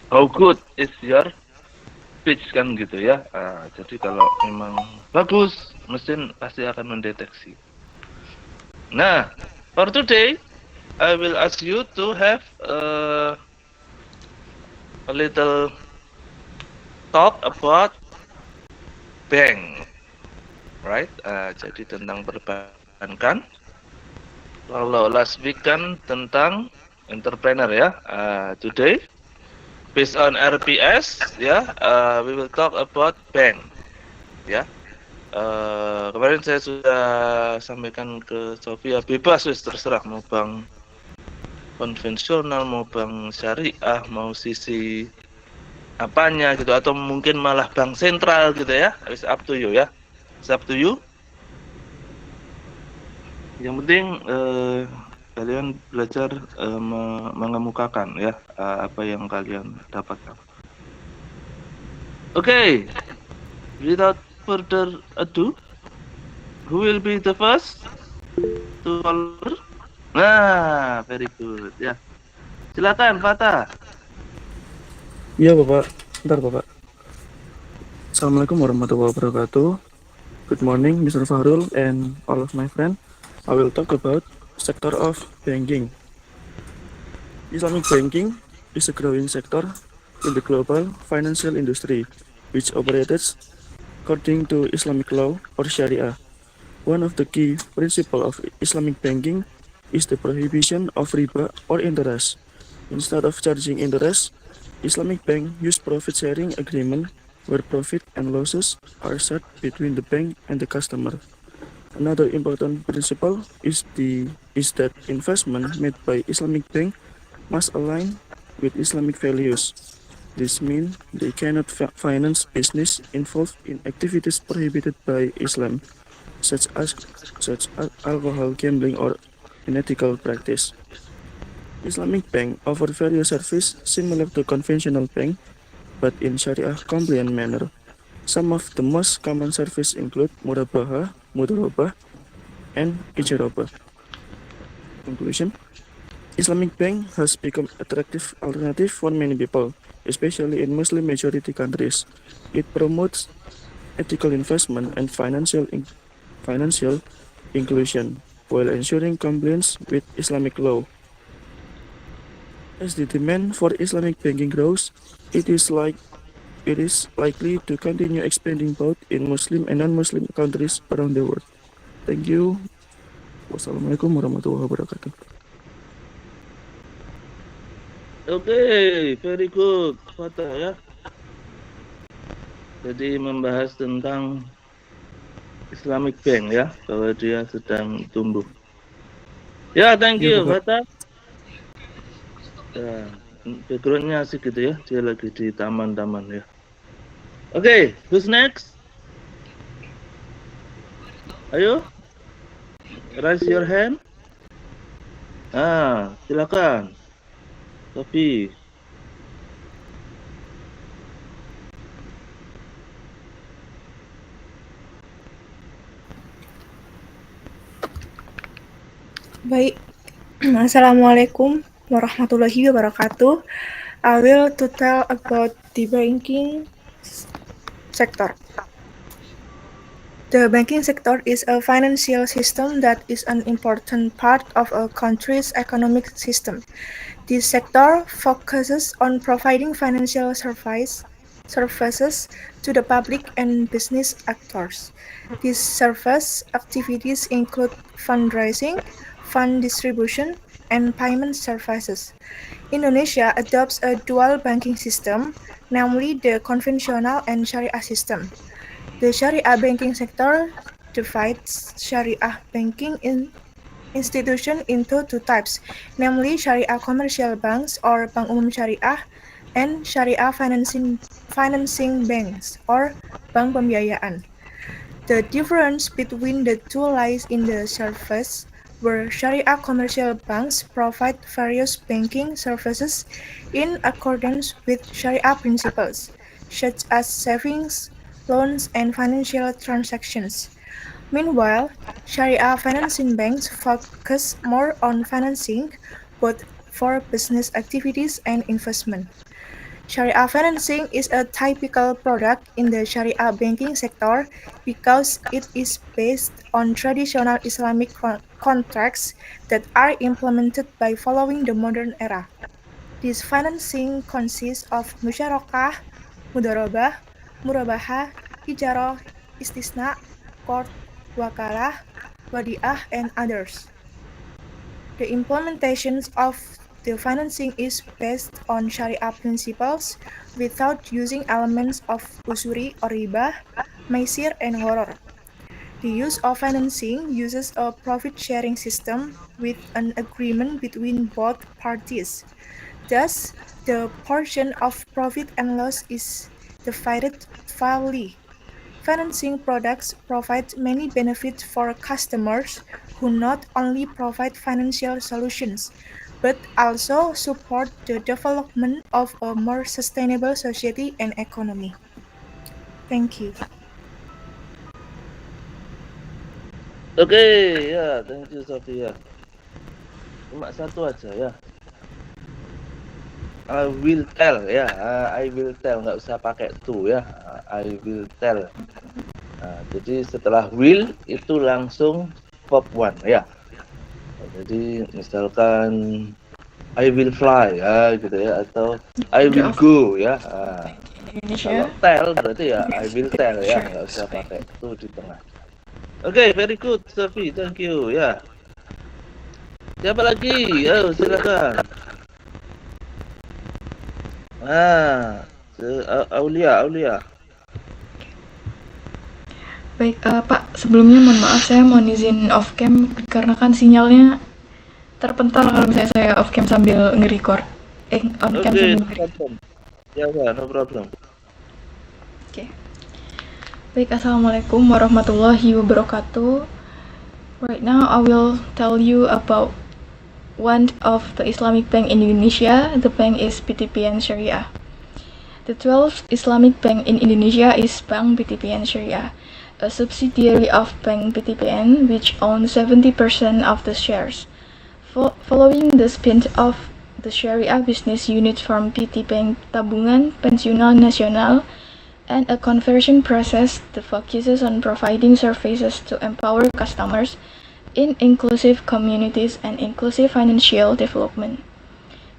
how good is your speech kan gitu ya. Jadi kalau memang bagus, mesin pasti akan mendeteksi. Nah, for today I will ask you to have a little talk about bank, right? Jadi tentang perbankan. Kalau last week kan tentang entrepreneur ya. Today based on RPS ya, we will talk about bank ya. Kemarin saya sudah sampaikan ke Sofia, bebas wis terserah mau bank konvensional, mau bank syariah, mau sisi apanya gitu, atau mungkin malah bank sentral gitu ya. It's up to you ya. It's up to you. Yang penting kalian belajar mengemukakan ya apa yang kalian dapatkan. Okay, without further ado, who will be the first to follow? Nah, very good ya. Silakan, Fata. Iya Bapak, bentar Bapak. Assalamualaikum warahmatullahi wabarakatuh. Good morning Mr. Fahrul and all of my friends. I will talk about sector of banking. Islamic banking is a growing sector in the global financial industry, which operates according to Islamic law or Sharia. One of the key principles of Islamic banking is the prohibition of riba or interest. Instead of charging interest, Islamic bank use profit sharing agreement where profit and losses are shared between the bank and the customer. Another important principle is that investment made by Islamic bank must align with Islamic values. This means they cannot finance business involved in activities prohibited by Islam, such as alcohol, gambling, or unethical practice. Islamic bank offer various services similar to conventional bank, but in Sharia compliant manner. Some of the most common services include murabaha, mudharabah, and ijarabah. Conclusion: Islamic bank has become attractive alternative for many people, especially in Muslim majority countries. It promotes ethical investment and financial inclusion while ensuring compliance with Islamic law. As the demand for Islamic banking grows, it is likely to continue expanding both in Muslim and non-Muslim countries around the world. Thank you. Wassalamualaikum warahmatullahi wabarakatuh. Okay, very good, Fata ya. Jadi membahas tentang Islamic Bank ya, bahwa dia sedang tumbuh. Ya, thank you, Fata. Ya, backgroundnya asik gitu ya, dia lagi di taman-taman ya. Okay, who's next? Ayo, raise your hand. Silakan. Sofi. Baik, Assalamualaikum warahmatullahi wabarakatuh. I will to tell about the banking sector. The banking sector is a financial system that is an important part of a country's economic system. This sector focuses on providing financial services to the public and business actors. These service activities include fundraising, fund distribution, and payment services. Indonesia adopts a dual banking system, namely the conventional and Sharia system. The Sharia banking sector divides Sharia banking institution into two types, namely Sharia commercial banks or Bank Umum Syariah and Sharia financing banks or bank pembiayaan. The difference between the two lies in the service, where Sharia commercial banks provide various banking services in accordance with Sharia principles, such as savings, loans, and financial transactions. Meanwhile, Sharia financing banks focus more on financing both for business activities and investment. Sharia financing is a typical product in the Sharia banking sector because it is based on traditional Islamic contracts that are implemented by following the modern era. This financing consists of musyarakah, mudharabah, murabahah, ijarah, istisna, qard, wakalah, wadiah, and others. The implementation of the financing is based on Sharia principles without using elements of usuri or riba, maisir, and horror. The use of financing uses a profit-sharing system with an agreement between both parties. Thus, the portion of profit and loss is divided fairly. Financing products provide many benefits for customers who not only provide financial solutions, but also support the development of a more sustainable society and economy. Thank you. Oke, ya, thank you Sophia. Cuma satu aja ya. I will tell ya, I will tell, nggak usah pakai to ya. I will tell. Nah, jadi setelah will itu langsung verb one ya. Jadi misalkan I will fly ya gitu ya, atau I will go ya. Kalau tell berarti ya I will tell ya, nggak usah pakai to di tengah. Oke, very good Sophie, thank you ya. Siapa lagi? Silakan. Aulia. Baik, Pak, sebelumnya mohon maaf saya mau izin off cam karena kan sinyalnya terpental kalau misalnya saya off cam sambil nge-record. On cam sambil nge-record. Ya, no problem. Oke. Baik, Assalamualaikum warahmatullahi wabarakatuh. Right now I will tell you about one of the Islamic bank in Indonesia. The bank is BTPN Syariah. The 12th Islamic bank in Indonesia is Bank BTPN Syariah, a subsidiary of Bank BTPN which owns 70% of the shares. Following the spin-off the Syariah business unit from PT Bank Tabungan Pensiunal Nasional and a conversion process that focuses on providing services to empower customers in inclusive communities and inclusive financial development.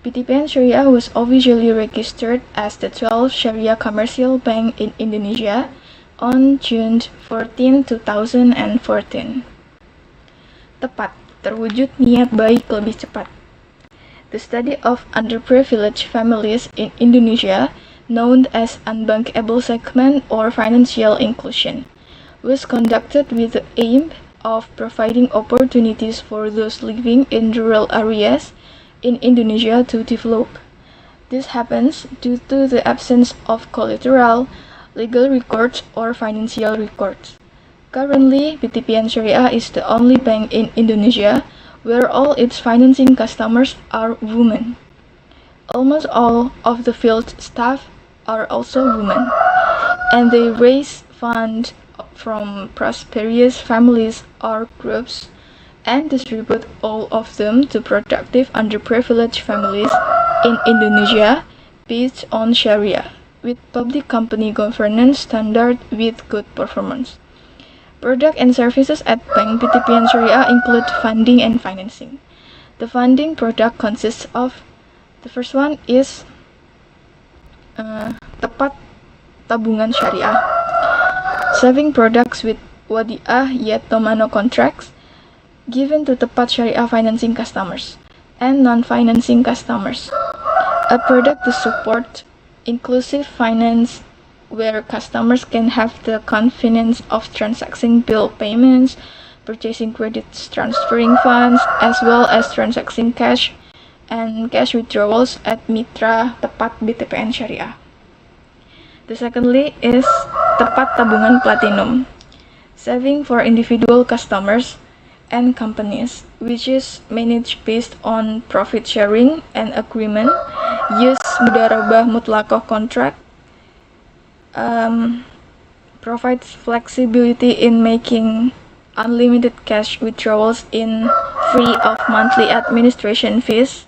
BTPN Syariah was officially registered as the 12th Sharia commercial bank in Indonesia on June 14, 2014. Tepat, terwujud niat baik lebih cepat. The study of underprivileged families in Indonesia, known as unbankable segment or financial inclusion, was conducted with the aim of providing opportunities for those living in rural areas in Indonesia to develop. This happens due to the absence of collateral, legal records, or financial records. Currently, BTPN Syariah is the only bank in Indonesia where all its financing customers are women. Almost all of the field staff are also women, and they raise funds from prosperous families or groups and distribute all of them to productive underprivileged families in Indonesia based on Sharia, with public company governance standard with good performance. Product and services at Bank BTPN Syariah include funding and financing. The funding product consists of, the first one is Tepat Tabungan Syariah, saving products with wadiah yet domano contracts given to Tepat Syariah financing customers and non-financing customers. A product to support inclusive finance where customers can have the confidence of transacting bill payments, purchasing credits, transferring funds, as well as transacting cash and cash withdrawals at Mitra Tepat BTPN Syariah. The secondly is Tepat Tabungan Platinum, saving for individual customers and companies, which is managed based on profit sharing and agreement, use mudharabah mutlakoh contract, provides flexibility in making unlimited cash withdrawals in free of monthly administration fees,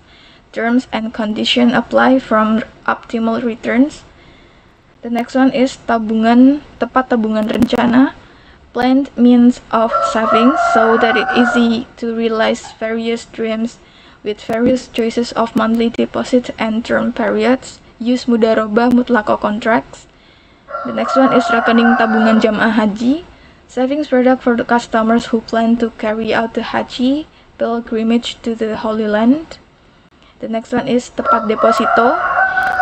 terms and conditions apply from optimal returns. The next one is tepat tabungan rencana, planned means of savings so that it's easy to realize various dreams with various choices of monthly deposit and term periods. Use mudharabah mutlaqah contracts. The next one is rekening tabungan jamaah haji, savings product for the customers who plan to carry out the haji pilgrimage to the Holy Land. The next one is tepat deposito.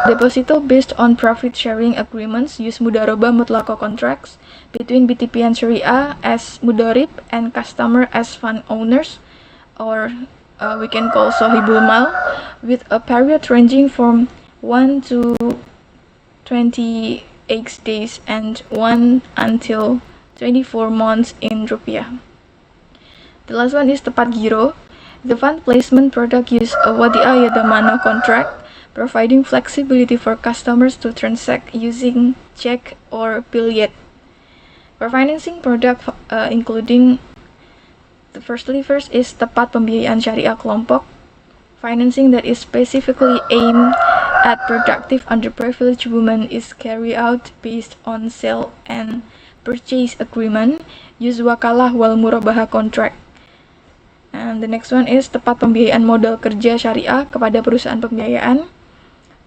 Deposito based on profit sharing agreements use mudharabah mutlaqah contracts between BTPN Syariah as mudharib and customer as fund owners, or we can call sohibul mal, with a period ranging from 1 to 28 days and 1 until 24 months in rupiah. The last one is tepat giro. The fund placement product use a wadi'ah yadamana contract, providing flexibility for customers to transact using check or billet. For financing product, including the first is tepat pembiayaan syariah kelompok, financing that is specifically aimed at productive underprivileged women is carried out based on sale and purchase agreement, use wakalah wal murabahah contract. And the next one is tepat pembiayaan modal kerja syariah kepada perusahaan pembiayaan.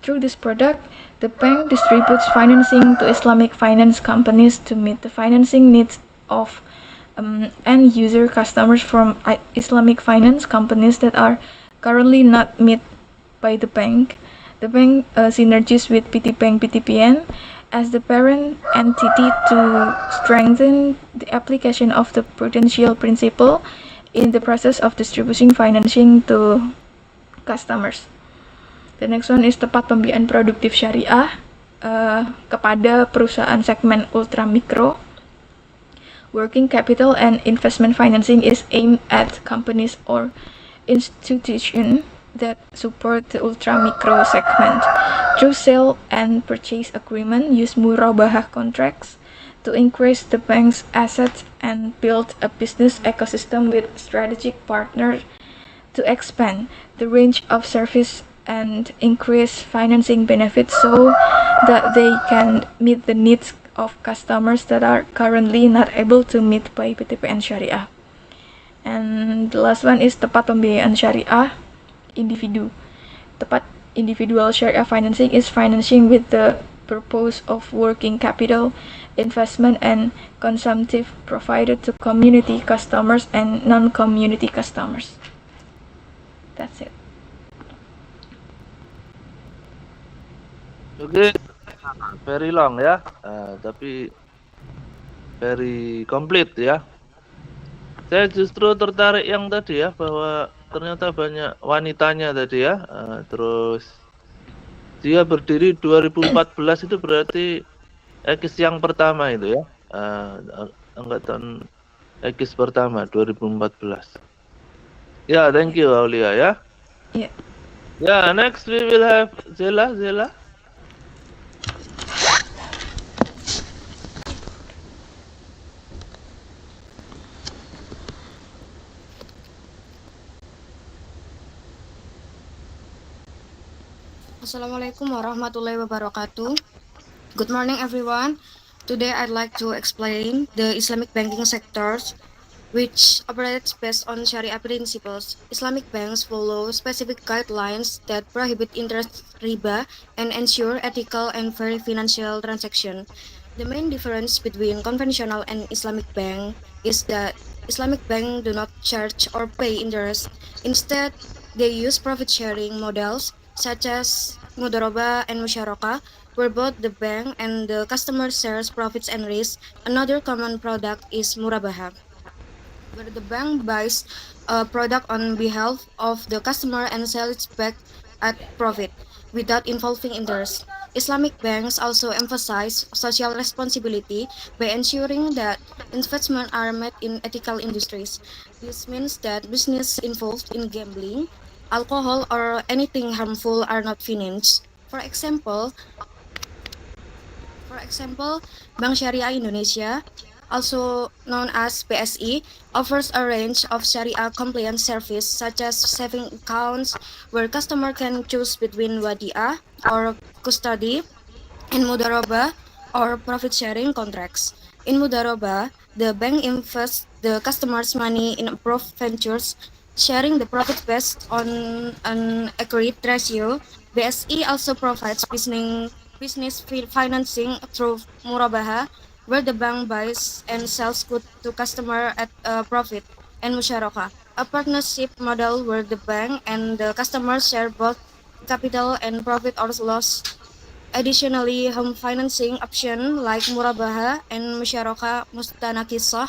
Through this product, the bank distributes financing to Islamic finance companies to meet the financing needs of end user customers from Islamic finance companies that are currently not met by the bank. The bank synergies with PT Bank BTPN as the parent entity to strengthen the application of the prudential principle in the process of distributing financing to customers. The next one is tepat pembiayaan produktif syariah kepada perusahaan segmen ultra mikro. Working capital and investment financing is aimed at companies or institutions that support the ultra micro segment. Through sale and purchase agreement, use murabahah contracts to increase the bank's assets and build a business ecosystem with strategic partners to expand the range of service and increase financing benefits so that they can meet the needs of customers that are currently not able to meet by BTPN Syariah. And the last one is tepat pembiayaan syariah individu. Tepat individual syariah financing is financing with the purpose of working capital, investment, and consumptive provided to community customers and non-community customers. That's it. Oke, very long ya, tapi very complete ya. Saya justru tertarik yang tadi ya, bahwa ternyata banyak wanitanya tadi ya. Terus dia berdiri 2014 itu berarti Ekis yang pertama itu ya, angkatan Ekis pertama 2014. Ya, thank you Aulia ya. Yeah. Ya, next we will have Zela. Assalamualaikum warahmatullahi wabarakatuh. Good morning everyone. Today I'd like to explain the Islamic banking sectors which operates based on Sharia principles. Islamic banks follow specific guidelines that prohibit interest riba and ensure ethical and fair financial transaction. The main difference between conventional and Islamic bank is that Islamic bank do not charge or pay interest. Instead, they use profit sharing models such as mudharabah and musyarakah, where both the bank and the customer shares profits and risks. Another common product is murabahah, where the bank buys a product on behalf of the customer and sells it back at profit without involving interest. Islamic banks also emphasize social responsibility by ensuring that investments are made in ethical industries. This means that business involved in gambling, alcohol, or anything harmful are not financed. For example, Bank Syariah Indonesia also known as BSE, offers a range of Sharia-compliant service such as saving accounts, where customer can choose between wadiah or custody, and mudharabah or profit-sharing contracts. In mudharabah, the bank invests the customer's money in approved ventures, sharing the profits based on an agreed ratio. BSE also provides business financing through murabaha, where the bank buys and sells goods to customer at a profit, and musyarakah, a partnership model where the bank and the customer share both capital and profit or loss. Additionally, home financing options like murabaha and musyarakah mustanakisah,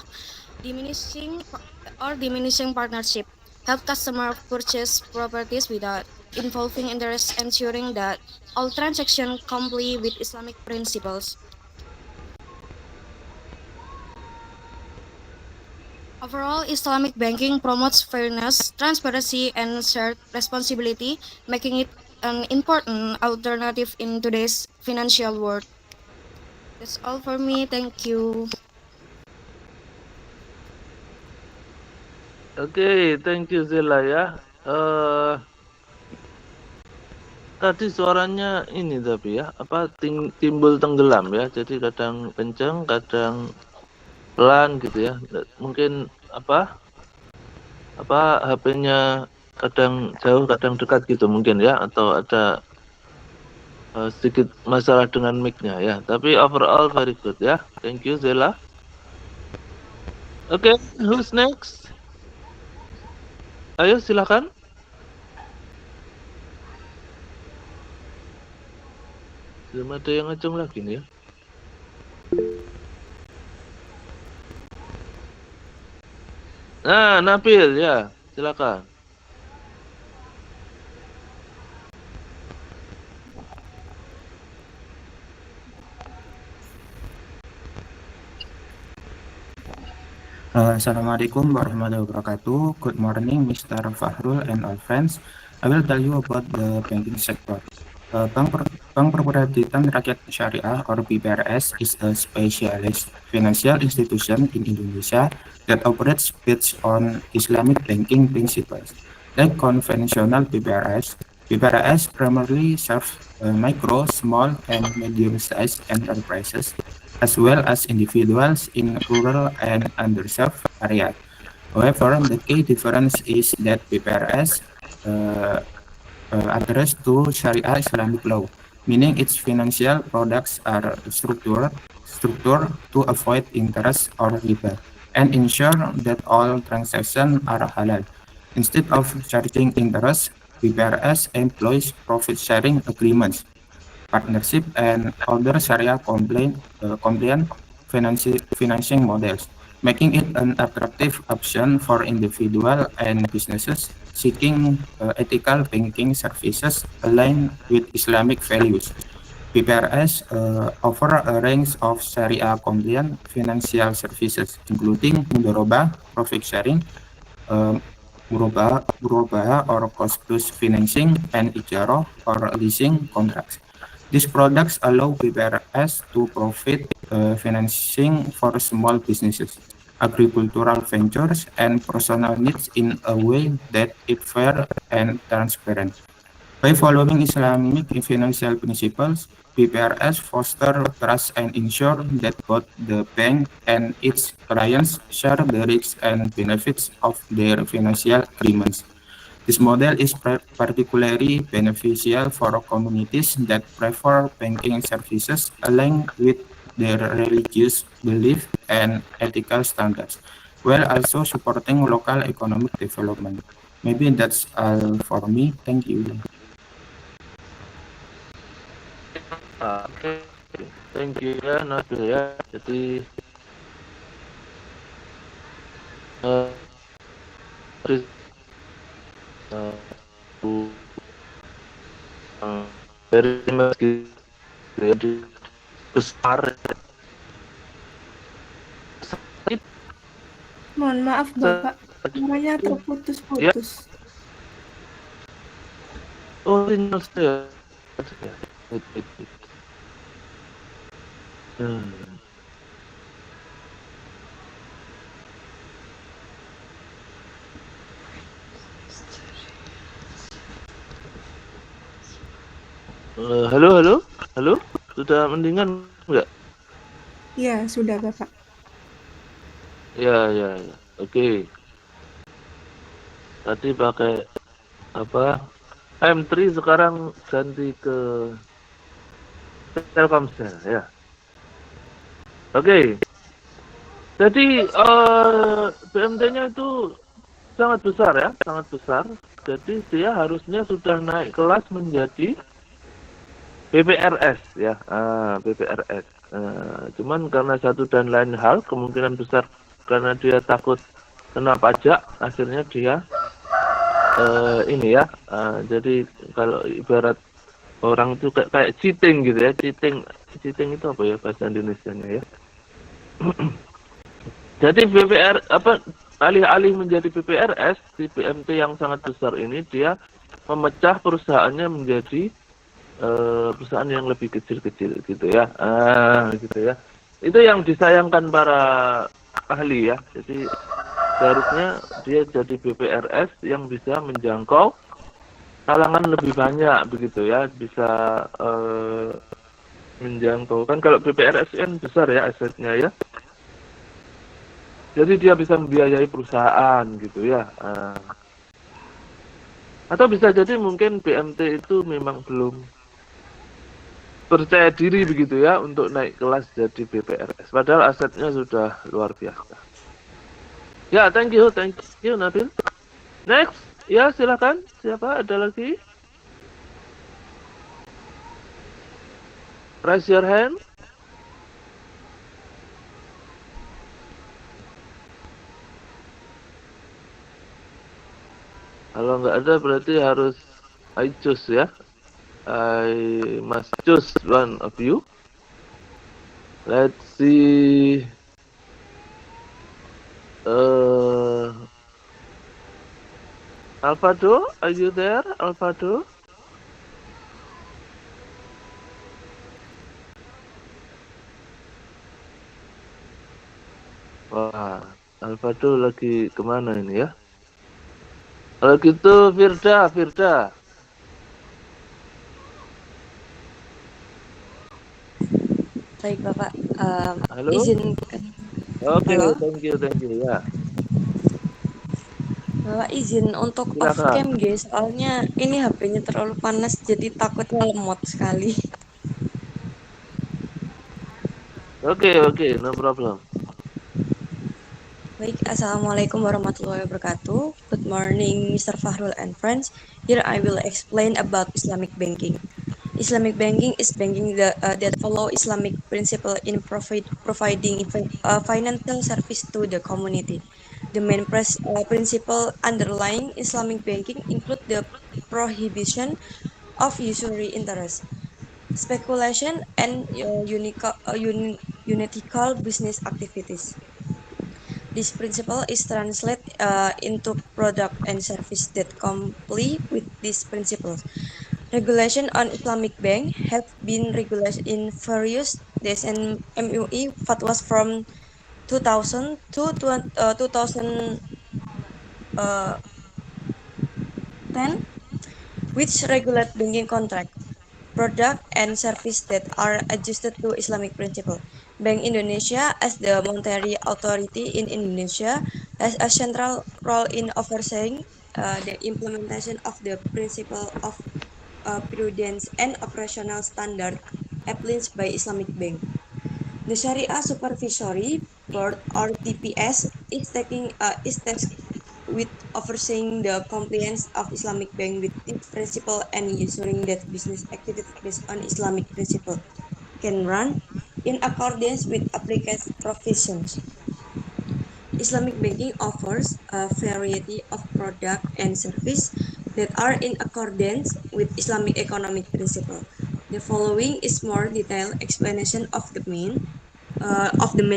diminishing partnership, help customers purchase properties without involving interest, ensuring that all transactions comply with Islamic principles. Overall, Islamic banking promotes fairness, transparency, and shared responsibility, making it an important alternative in today's financial world. That's all for me. Thank you. Oke, thank you Zela ya. Tadi suaranya ini tapi ya, apa timbul tenggelam ya. Jadi kadang kenceng, kadang pelan gitu ya. Mungkin apa HP-nya kadang jauh, kadang dekat gitu mungkin ya, atau ada sedikit masalah dengan mic-nya ya. Tapi overall very good ya. Thank you Zela. Oke, who's next? Ayo silakan. Belum ada yang ngacung lagi nih ya. Nah, Nabil ya, silakan. Assalamualaikum warahmatullahi wabarakatuh. Good morning, Mr. Fahrul and all friends. I will tell you about the banking sector. Bank Perkreditan Rakyat Syariah or BPRS is a specialized financial institution in Indonesia that operates based on Islamic banking principles. Like conventional BPRS primarily serves micro, small, and medium-sized enterprises, as well as individuals in rural and underserved areas. However, the key difference is that BPRS address to Sharia Islamic law, meaning its financial products are structured to avoid interest or riba and ensure that all transactions are halal. Instead of charging interest, BPRS employs profit-sharing agreements, partnership, and other Sharia compliant financing models, making it an attractive option for individuals and businesses seeking ethical banking services aligned with Islamic values. BPRS offer a range of Sharia compliant financial services, including mudharabah, profit sharing, murabah or cost plus financing, and ijarah or leasing contracts. These products allow BPRS to provide financing for small businesses, agricultural ventures, and personal needs in a way that is fair and transparent. By following Islamic financial principles, BPRS foster trust and ensure that both the bank and its clients share the risks and benefits of their financial agreements. This model is particularly beneficial for communities that prefer banking services aligned with their religious belief and ethical standards, while also supporting local economic development. Maybe that's all for me. Thank you. Oke, thank you ya Nabil ya. Jadi dari besar. Mohon maaf Bapak, namanya terputus-putus. Oh, sinyal saya. Halo, halo, halo. Sudah mendingan nggak? Ya, sudah Bapak. Ya, ya, ya. Oke. Tadi pakai apa? M3 sekarang ganti ke Telkomsel ya. Oke. Jadi BMT-nya itu sangat besar ya, sangat besar. Jadi dia harusnya sudah naik kelas menjadi BPRS ya, BPRS. Cuman karena satu dan lain hal, kemungkinan besar karena dia takut kena pajak, akhirnya dia ini ya. Jadi kalau ibarat orang itu kayak cheating gitu ya, cheating itu apa ya bahasa Indonesianya ya? Jadi alih-alih menjadi BPRS di BMT yang sangat besar ini dia memecah perusahaannya menjadi perusahaan yang lebih kecil-kecil gitu ya, gitu ya. Itu yang disayangkan para ahli ya. Jadi seharusnya dia jadi BPRS yang bisa menjangkau kalangan lebih banyak begitu ya, bisa menjangkau kan kalau BPRS kan besar ya asetnya ya. Jadi dia bisa membiayai perusahaan gitu ya. Atau bisa jadi mungkin BMT itu memang belum percaya diri begitu ya untuk naik kelas jadi BPRS. Padahal asetnya sudah luar biasa. Ya, thank you Nabil. Next, ya silakan. Siapa? Ada lagi? Raise your hand. Kalau nggak ada berarti harus I choose ya. I must choose one of you. Let's see. Alvado, are you there, Alvado? Wah, Alvado lagi kemana ini ya? Kalau gitu Firda. Baik Bapak, Halo? izinkan. Oke, Halo? thank you ya. Bapak izin untuk off Silakan. cam guys, soalnya ini HP-nya terlalu panas jadi takutnya lemot sekali. Oke, no problem. Baik, Assalamualaikum warahmatullahi wabarakatuh. Good morning Mr. Fahrul and friends. Here I will explain about Islamic banking. Islamic banking is banking that follow Islamic principle in providing financial service to the community. The main principle underlying Islamic banking include the prohibition of usury interest, speculation, and unethical business activities. This principle is translated into product and service that comply with these principles. Regulation on Islamic bank have been regulated in various days and MUI fatwas from 2000 to 2010, which regulate banking contract, product, and service that are adjusted to Islamic principle. Bank Indonesia, as the monetary authority in Indonesia, has a central role in overseeing the implementation of the principle of prudence and operational standard applied by Islamic Bank. The Sharia Supervisory Board or DPS is tasked with overseeing the compliance of Islamic Bank with this principle and ensuring that business activities based on Islamic principle can run in accordance with applicable provisions. Islamic banking offers a variety of products and services that are in accordance with Islamic economic principle. The following is more detailed explanation of the main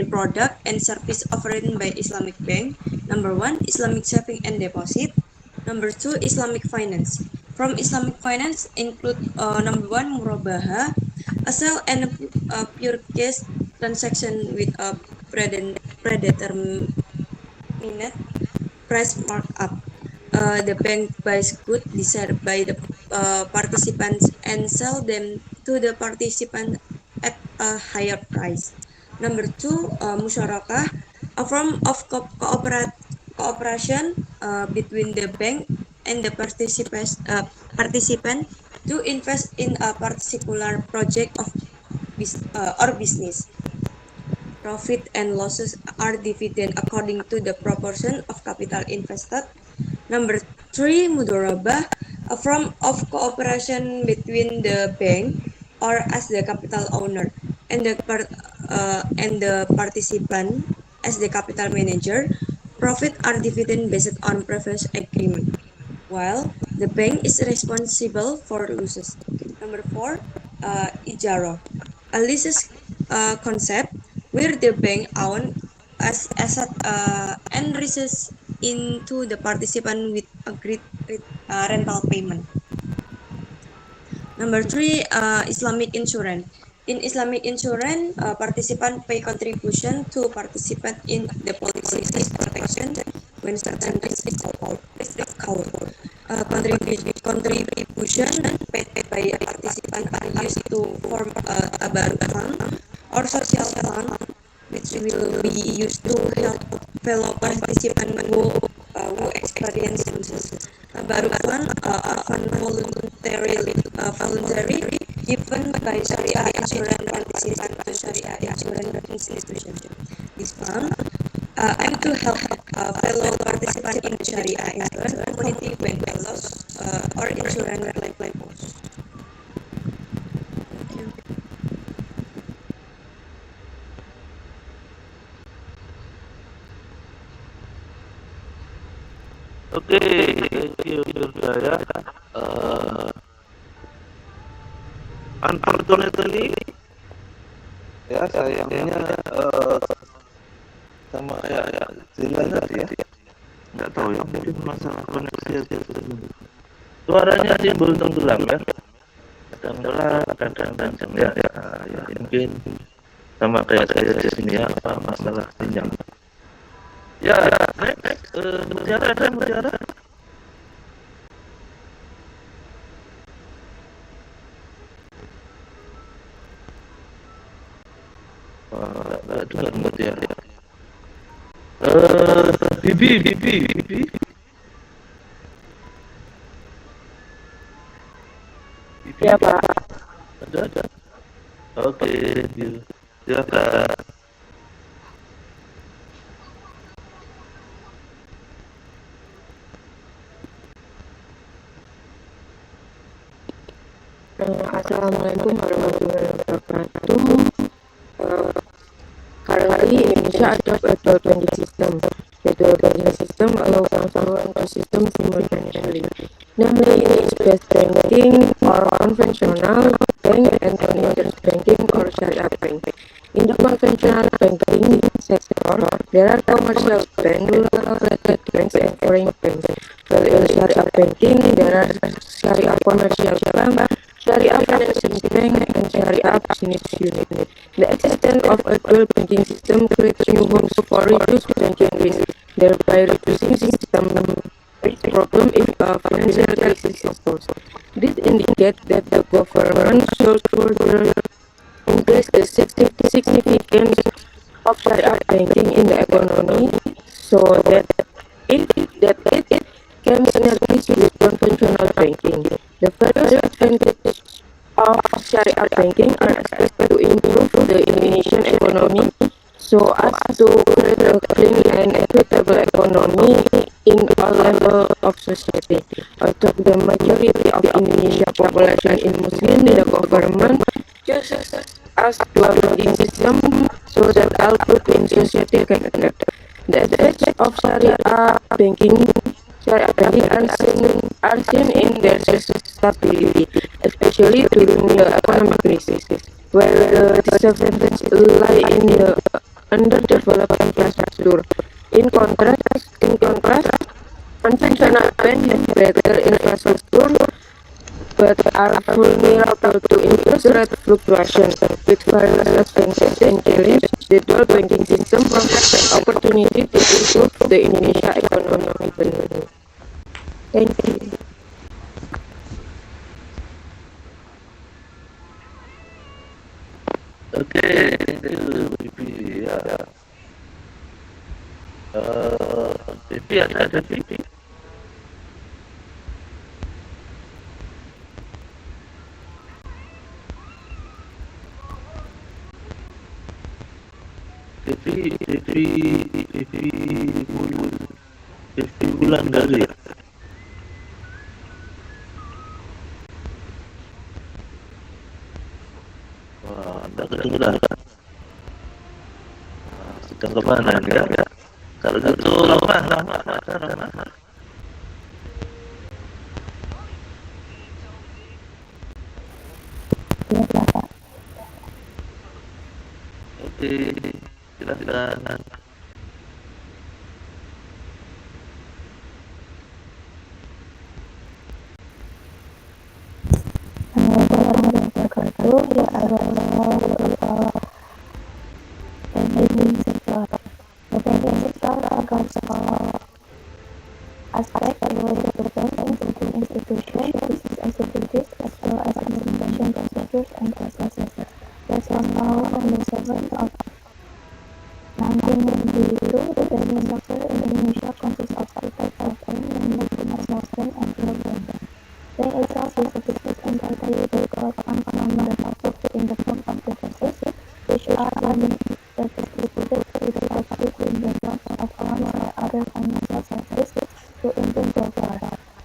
product and service offered by Islamic bank. Number one, Islamic saving and deposit. Number two, Islamic finance. From Islamic finance include number one, murabaha, a sale and a purchase transaction with a predetermined price markup. The bank buys goods desired by the participants and sell them to the participant at a higher price. Number two, musyarakah, a form of cooperation between the bank and the participant to invest in a particular project of or business. Profit and losses are divided according to the proportion of capital invested. Number three, mudorabah, a form of cooperation between the bank or as the capital owner and the participant as the capital manager. Profit are dividend based on previous agreement, while the bank is responsible for losses. Number four, ijaro, a leases concept where the bank owns as asset and leases into the participant with agreed rental payment. Number three, Islamic insurance. In Islamic insurance, participants pay contribution to participate in the policy protection when certain risk is covered. Contribution paid by a participant are used to form a baru fund or social fund, which will be used to help fellow participants who experience losses. Baru fund are fund voluntary given by Syariah insurance participant to Syariah insurance institution. This fund aim to help fellow participants in Syariah insurance community when they loss or insurance related costs. Thank you. Oke, thank you Hidayah. Unfortunately, ya sayangnya sama ya Zila tadi ya, nggak tahu ya, mungkin masalah koneksi aja. Suaranya timbul tenggelam ya, kadang gelap, kadang kencang ya, ya mungkin sama kayak saya di sini ya, apa masalah sinyal. Ya, next, Mutiara. Nggak dengar Mutiara. Bibi. Ya Pak. Ada. Oke, silakan. Assalamualaikum warahmatullahi wabarakatuh. Currently, Indonesia adopts a dual banking system. The dual banking system allows transfer to systems simultaneously. Namely, interest banking or conventional bank and non-interest banking or Sharia bank. In the conventional banking sector, there are commercial banks, rural-related banks, and foreign banks. While in Sharia banking, there are Sharia commercial bank, Sharia financing bank, and Sharia business unit. The existence of a dual banking system creates new homes for reduced banking risk, thereby reducing system problem if a financial crisis occurs. This indicates that the government should further increase the significance of Sharia banking in the economy so that it can synergize with conventional banking. The various advantages of Sharia banking are expected to improve the Indonesian economy so as to create a clean and equitable economy in all levels of society. Although the majority of Indonesia population is Muslim, the government chooses as dual banking system so that all groups in society can adapt. The advantages of Sharia banking are seen in their stability, especially during the economic crisis, where the disadvantages lie in the underdeveloped infrastructure. In contrast, conventional banks have better infrastructure but are vulnerable to interest rate fluctuations. With various advantages and challenges, the dual banking system provides an opportunity to improve the Indonesia economy. Thank you. Oke, thank you, Bibi. Ya. Bibi ada Bibi. Bibi bulan dari ya. Wah, anda kedengeran. Sedang kemana ya? Kalau gitu lama. Oke, silakan. Aspect related to banking, including institutions, business activities, as well as implementation procedures and processes. As of now, on the 7th of 1992, the banking sector in Indonesia consists of retail banking, mainly commercial bank and private banking. Bank itself is a business entity based on normal deposits in the form of deposits, which are distributed to the public investors of loans or other financial services to individuals.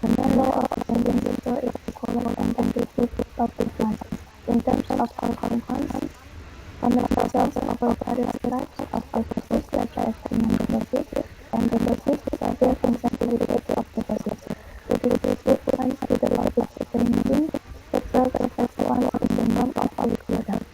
The main role of the banking sector is to collect and distribute public funds. In terms of outgoing funds, fundamental sales of various types of deposits such as demand deposits and deposits are different certificates of deposits. To distribute funds to the public banking sector affects 1% of all products.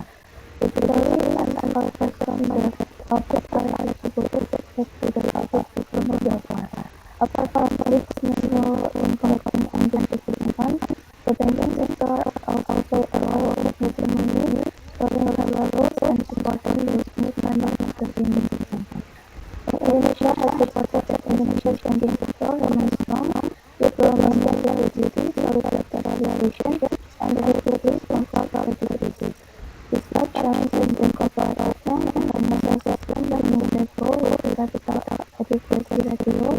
Typically, funds collected from the public are distributed back to the public to promote their funds. Apart from its main role in collecting and distributing funds, the banking sector also plays a role in making money, setting several rules, and supporting the smooth running of the banking system. Indonesia has reported that Indonesia's banking sector remains strong, with well-maintained liquidity, solid capital valuation, and liquidity from corporate liquidity. Despite challenges in corporation and financial system that make the goal of capital adequacy ratio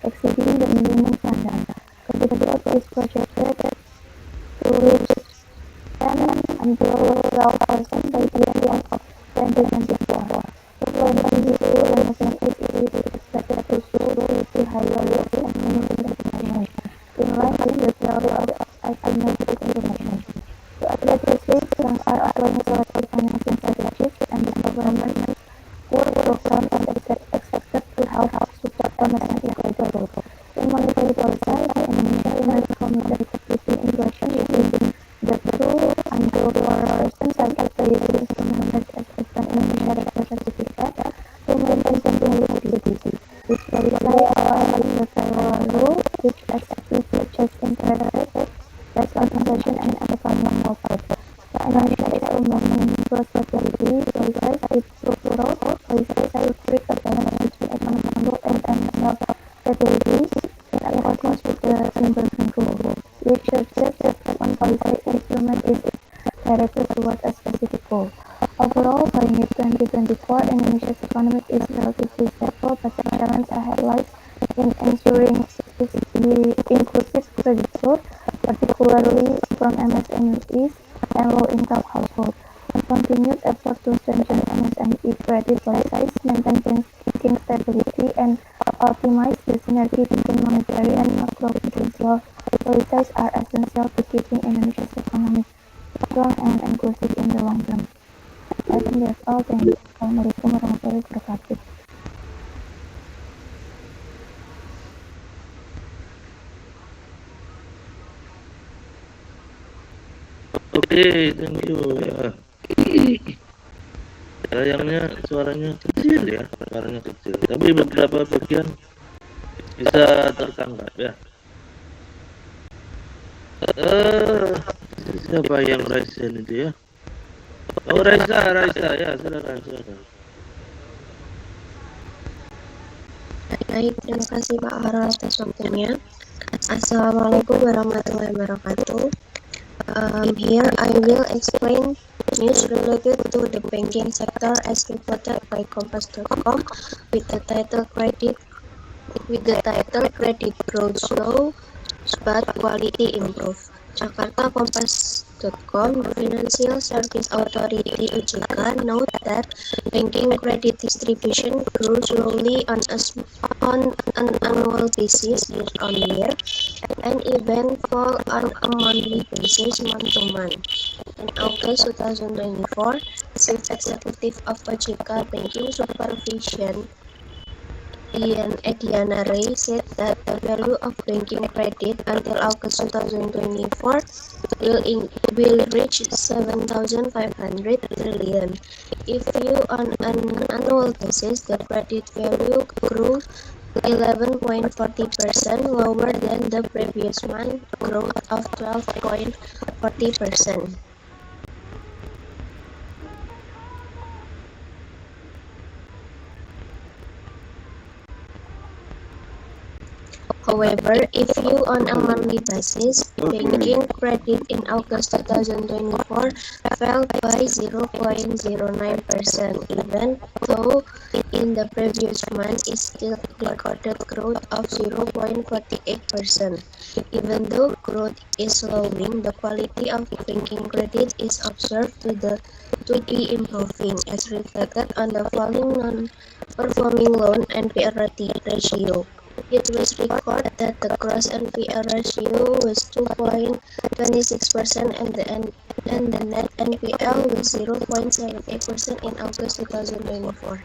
exceeding the minimum standard, the growth is projected to reach 10 until 12% by the end of 2024. Employment due to renovation is expected to show relatively higher rates and minimum information, in line with the theory of asymmetric information. To address these risks, banks are applying selective financing strategies, and the government work program is expected to help support domestic credit growth. In monetary policy, Indonesia remains committed to keeping inflation within the 2 until 4% target by using instruments such as Bank Indonesia Repo Certificate to maintain banking liquidity. This policy aligns with the federal rule, which exactly adjusts interest rates based on inflation and economic output. Indonesia is implementing prosperity policies with structural policies to strike a balance between economic growth and financial stability in accordance with the investment rule. Which suggests that one policy instrument is directed towards a specific goal. Overall, by mid-2024, Indonesia's economy is relatively stable, but the challenge ahead lies in ensuring inclusive credit growth, particularly from MSMEs and low-income households. A continued effort to strengthen MSME credit policies, maintain banking stability, and optimize the synergy between monetary and macroprudential policies are essential to keeping Indonesia's economy strong and inclusive in the long term. I think that's all. Thank you. Assalamualaikum warahmatullahi wabarakatuh. Oke, thank you ya. Sayangnya suaranya kecil ya, tapi beberapa bagian bisa tertangkap ya. Siapa yang Raisa itu ya? Oh, Raisa ya, silakan. Baik, terima kasih Pak Harul atas waktunya. Assalamualaikum warahmatullahi wabarakatuh. Here I will explain news related to the banking sector as reported by Kompas.com with the title Credit Growth Slow but Quality Improve. Jakarta Kompas.com, the Financial Service Authority (OJK) note that banking credit distribution grew slowly on an annual basis year-on-year and even fall on a monthly basis month-to-month. In August 2024, Chief Executive of OJK Banking Supervision Ediana Ray said that the value of banking credit until August 2024 will reach 7,500 trillion. If viewed on an annual basis, the credit value grew 11.40%, lower than the previous month growth of 12.40%. However, if viewed on a monthly basis, banking credit in August 2024 fell by 0.09%, even though in the previous month it still recorded growth of 0.48%. Even though growth is slowing, the quality of banking credit is observed to be improving, as reflected on the falling non-performing loan NPL ratio. It was recorded that the gross NPL ratio was 2.26% and the net NPL was 0.78% in August 2024,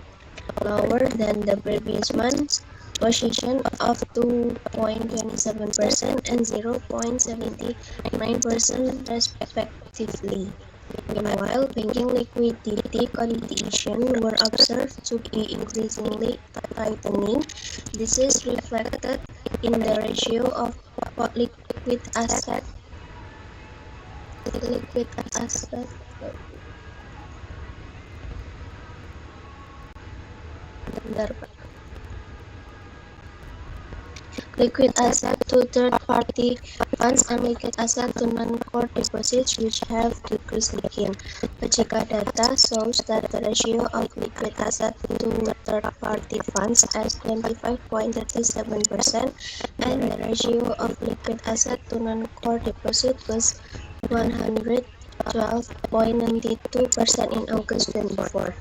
lower than the previous month's position of 2.27% and 0.79% respectively. Meanwhile, banking liquidity conditions were observed to be increasingly tightening. This is reflected in the ratio of liquid asset to third-party funds and liquid asset to non-core deposits, which have decreased again. OJK data shows that the ratio of liquid asset to third-party funds is 25.37%, and the ratio of liquid asset to non-core deposit was 112.92% in August 2024,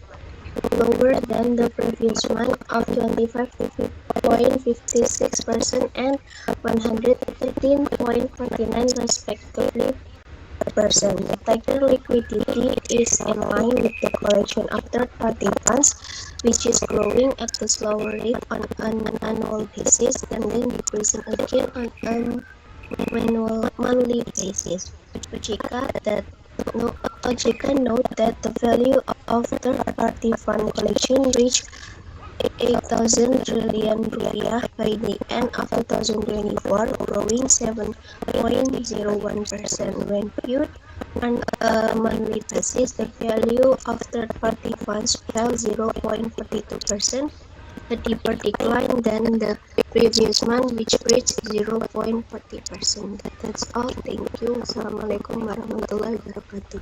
lower than the previous month of 25.56% and 113.49% respectively. The tighter liquidity is in line with the collection of third-party funds, which is growing at a slower rate on an annual basis and then decreasing again on an monthly basis. OJK note that the value of third-party fund collection reached 8,000 trillion rupiah by the end of 2024, growing 7.01%. When viewed on a monthly basis, the value of third-party funds fell 0.42%, a deeper decline than the previous month, which reached 0.40%. That's all. Thank you. Wassalamualaikum warahmatullahi wabarakatuh.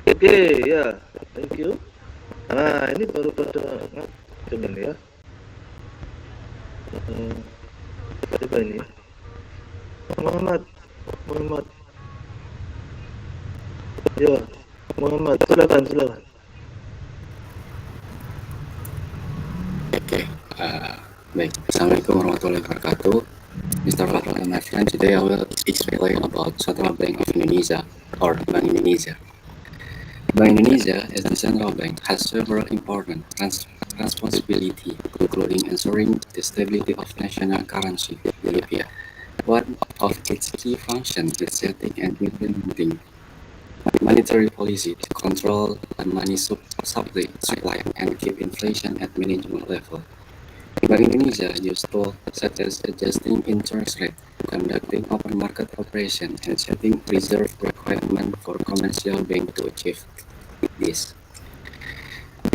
Oke, ya, thank you. Nah, ini baru pada cuman ya. Coba ini. Muhammad. Ya, Muhammad, silakan. Okay. Baik. Assalamualaikum warahmatullahi wabarakatuh. Mr. Fahrul and my friend, today I will explain about Central Bank of Indonesia, or Bank Indonesia. Bank Indonesia, as the central bank, has several important responsibilities, including ensuring the stability of national currency, the rupiah. One of its key functions is setting and implementing monetary policy to control the money supply and keep inflation at manageable level. Bank Indonesia uses tools such as adjusting interest rate, conducting open market operation, and setting reserve requirement for commercial bank to achieve this.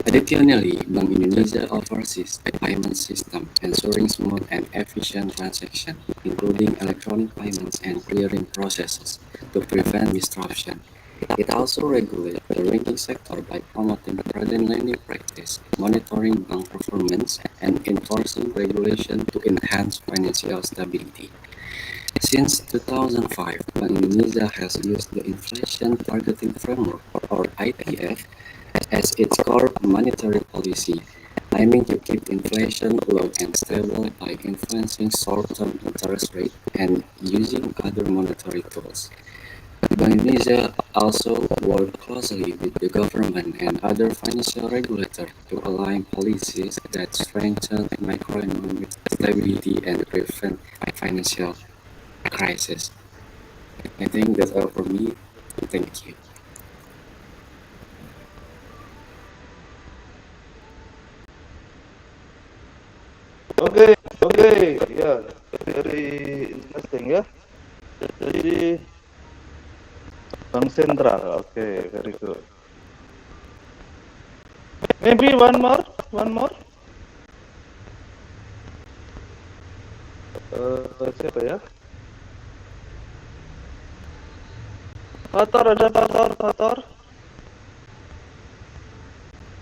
Additionally, Bank Indonesia oversees the payment system, ensuring smooth and efficient transactions, including electronic payments and clearing processes, to prevent disruption. It also regulates the banking sector by promoting prudent lending practice, monitoring bank performance, and enforcing regulation to enhance financial stability. Since 2005, Bank Indonesia has used the Inflation Targeting Framework, or ITF, as its core monetary policy, aiming to keep inflation low and stable by influencing short-term interest rate and using other monetary tools. Bank Indonesia also works closely with the government and other financial regulators to align policies that strengthen macroeconomic stability and prevent financial crisis. I think that's all for me. Thank you. Oke, ya, very interesting ya. Jadi Bank Sentral, oke, very good. Maybe one more. Siapa ya? Fathor, ada Fathor.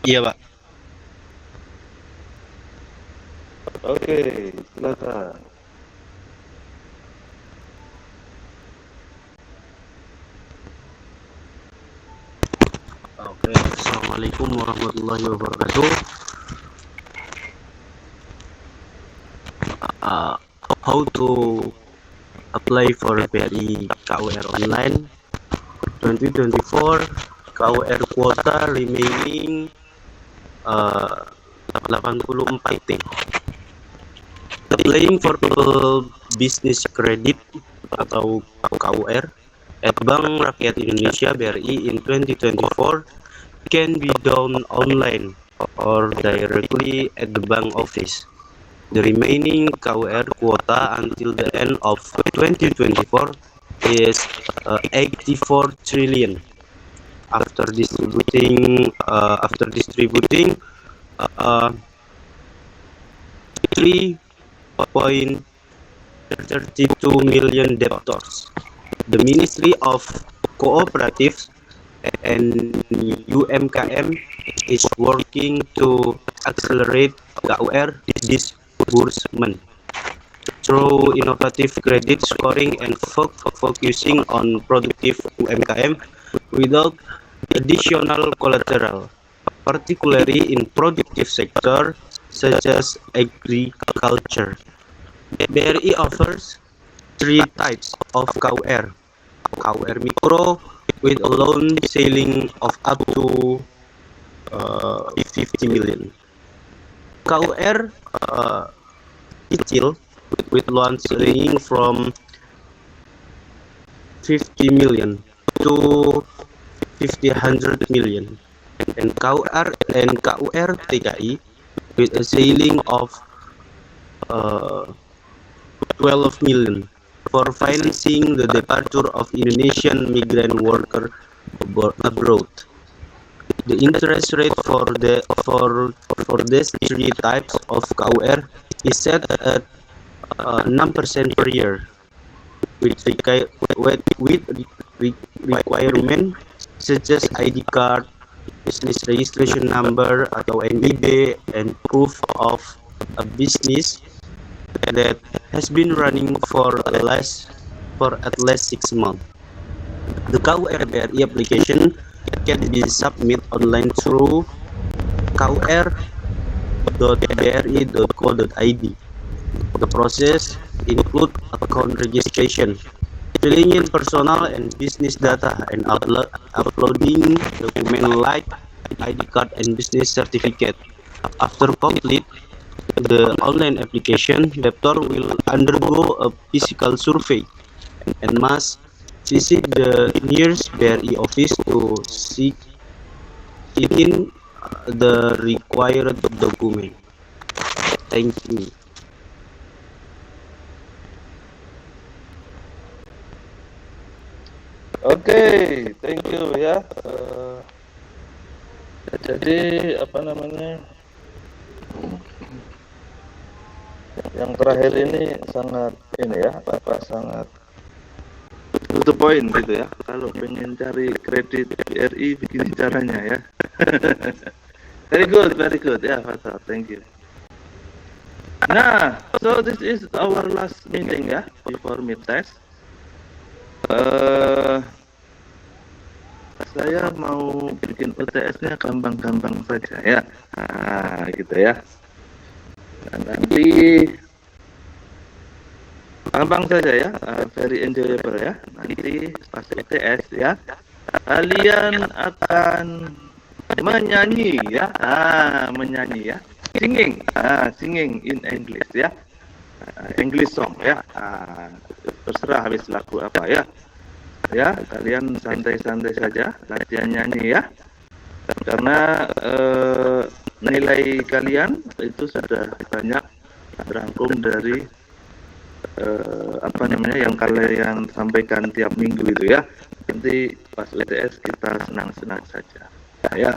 Iya, Pak. Oke, silakan. Oke, Assalamualaikum warahmatullahi wabarakatuh. How to apply for BRI KUR online 2024 KUR kuota remaining 84 T. Applying for business credit atau KUR at Bank Rakyat Indonesia BRI in 2024 can be done online or directly at the bank office. The remaining KUR quota until the end of 2024 is 84 trillion. After distributing 3.32 million debtors. The Ministry of Cooperatives and UMKM is working to accelerate KUR disbursement through innovative credit scoring and focusing on productive UMKM without additional collateral, particularly in productive sector such as agriculture. BRI offers three types of KUR. KUR Mikro with a loan ceiling of up to 50 million. KUR kecil with loan ceiling from 50 million to 100 million. And KUR TKI with a ceiling of 12 million for financing the departure of Indonesian migrant worker abroad. The interest rate for these three types of KUR is set at 9% per year, with requirement such as ID card, business registration number atau NIB, and proof of a business that has been running for at least 6 months. The KUR BRI application can be submitted online through kur.bri.co.id. The process includes account registration, filling in personal and business data, and uploading documents like ID card and business certificate. After complete the online application, debtor will undergo a physical survey and must visit the nearest BRI office to seek in the required document. Thank you. Oke, thank you ya. Jadi apa namanya? Yang terakhir ini sangat sangat to the point gitu ya. Kalau pengen cari kredit BRI begini caranya ya. Very good ya, Fatal. Thank you. Nah, so this is our last meeting ya before mid test. Saya mau bikin UTS-nya gampang-gampang saja ya. Nah, gitu ya. Dan nanti gampang saja ya, very enjoyable ya. Nanti pas UTS ya, kalian akan menyanyi ya, menyanyi ya, singing in English ya, English song ya. Terserah habis lagu apa ya. Ya, kalian santai-santai saja latihan nyanyi ya. Karena nilai kalian itu sudah banyak terangkum dari yang kalian sampaikan tiap minggu itu ya. Nanti pas UTS kita senang-senang saja ya.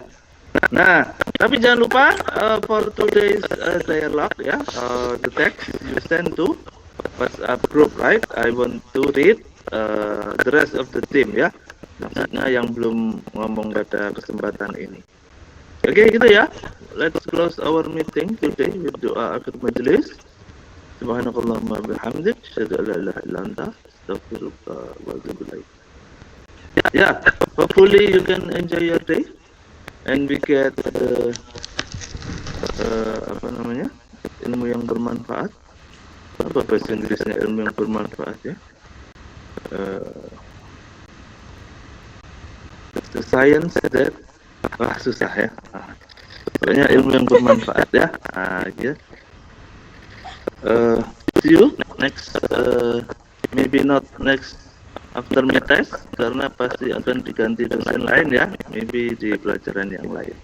Nah, tapi jangan lupa for today's dialogue ya, the text you send to WhatsApp group, right? I want to read the rest of the team ya. Maksudnya yang belum ngomong pada kesempatan ini. Oke, gitu ya. Let's close our meeting today with doa akhir majelis. Subhanakallahumma bihamdik, asyhadu an la ilaha illa anta, astaghfiruka wa atubu ilaik. Yeah, hopefully you can enjoy your day and we get ilmu yang bermanfaat. Apa bahasa Inggrisnya ilmu yang bermanfaat ya? The science that susah ya. Pokoknya ilmu yang bermanfaat ya. Ya. See you next, maybe not next after mid test karena pasti akan diganti dosen lain ya, maybe di pelajaran yang lain.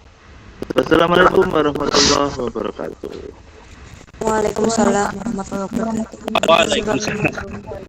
Wassalamualaikum warahmatullahi wabarakatuh. Waalaikumsalam warahmatullahi wabarakatuh. Waalaikumsalam.